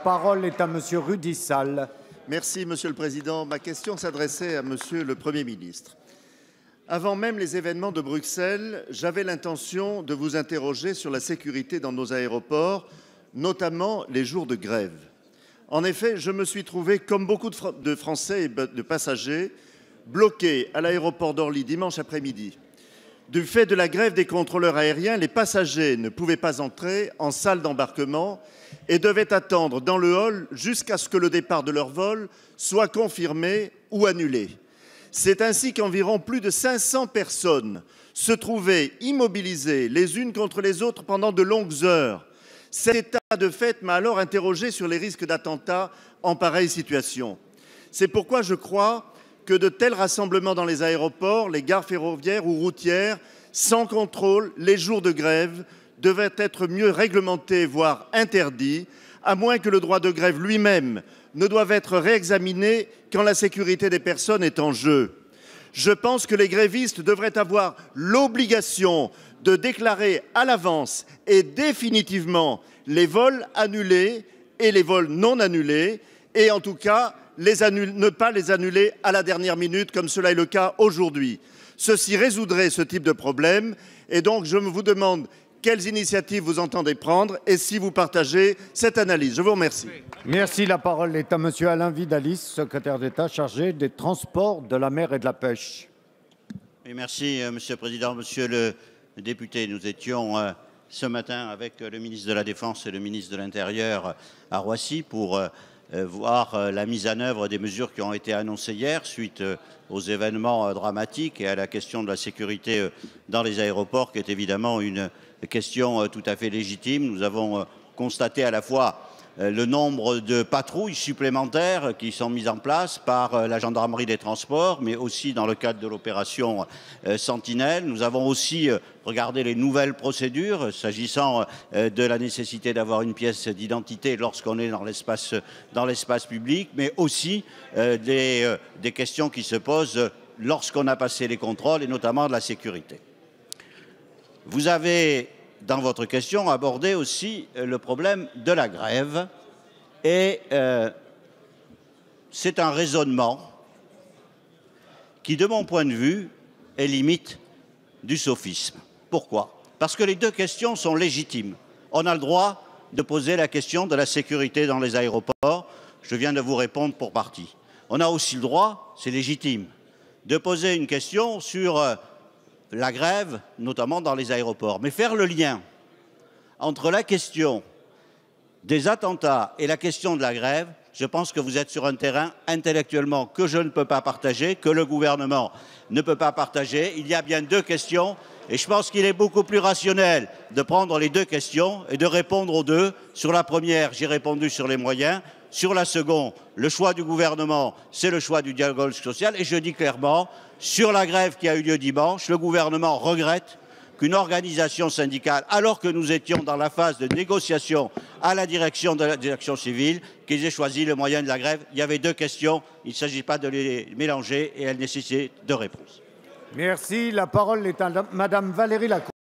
La parole est à Monsieur Rudy Sall. Merci, Monsieur le Président. Ma question s'adressait à Monsieur le Premier ministre. Avant même les événements de Bruxelles, j'avais l'intention de vous interroger sur la sécurité dans nos aéroports, notamment les jours de grève. En effet, je me suis trouvé, comme beaucoup de Français et de passagers, bloqué à l'aéroport d'Orly dimanche après-midi. Du fait de la grève des contrôleurs aériens, les passagers ne pouvaient pas entrer en salle d'embarquement et devaient attendre dans le hall jusqu'à ce que le départ de leur vol soit confirmé ou annulé. C'est ainsi qu'environ plus de 500 personnes se trouvaient immobilisées les unes contre les autres pendant de longues heures. Cet état de fait m'a alors interrogé sur les risques d'attentats en pareille situation. C'est pourquoi je crois que de tels rassemblements dans les aéroports, les gares ferroviaires ou routières, sans contrôle, les jours de grève, devraient être mieux réglementés, voire interdits, à moins que le droit de grève lui-même ne doive être réexaminé quand la sécurité des personnes est en jeu. Je pense que les grévistes devraient avoir l'obligation de déclarer à l'avance et définitivement les vols annulés et les vols non annulés, et en tout cas ne pas les annuler à la dernière minute, comme cela est le cas aujourd'hui. Ceci résoudrait ce type de problème, et donc je vous demande quelles initiatives vous entendez prendre et si vous partagez cette analyse. Je vous remercie. Merci. La parole est à Monsieur Alain Vidalis, secrétaire d'État chargé des transports, de la mer et de la pêche. Oui, merci, Monsieur le Président. Monsieur le député, nous étions ce matin avec le ministre de la Défense et le ministre de l'Intérieur à Roissy pour voir la mise en œuvre des mesures qui ont été annoncées hier suite aux événements dramatiques et à la question de la sécurité dans les aéroports, qui est évidemment une question tout à fait légitime. Nous avons constaté à la fois le nombre de patrouilles supplémentaires qui sont mises en place par la gendarmerie des transports, mais aussi dans le cadre de l'opération Sentinelle. Nous avons aussi regardé les nouvelles procédures s'agissant de la nécessité d'avoir une pièce d'identité lorsqu'on est dans l'espace public, mais aussi des questions qui se posent lorsqu'on a passé les contrôles et notamment de la sécurité. Vous avez, dans votre question, abordé aussi le problème de la grève et c'est un raisonnement qui, de mon point de vue, est limite du sophisme. Pourquoi? Parce que les deux questions sont légitimes. On a le droit de poser la question de la sécurité dans les aéroports. Je viens de vous répondre pour partie. On a aussi le droit, c'est légitime, de poser une question sur la grève, notamment dans les aéroports. Mais faire le lien entre la question des attentats et la question de la grève, je pense que vous êtes sur un terrain intellectuellement que je ne peux pas partager, que le gouvernement ne peut pas partager. Il y a bien deux questions et je pense qu'il est beaucoup plus rationnel de prendre les deux questions et de répondre aux deux. Sur la première, j'ai répondu sur les moyens. Sur la seconde, le choix du gouvernement, c'est le choix du dialogue social. Et je dis clairement, sur la grève qui a eu lieu dimanche, le gouvernement regrette qu'une organisation syndicale, alors que nous étions dans la phase de négociation à la direction de la direction civile, qu'ils aient choisi le moyen de la grève. Il y avait deux questions, il ne s'agit pas de les mélanger et elles nécessitent deux réponses. Merci. La parole est à Madame Valérie Lacroix.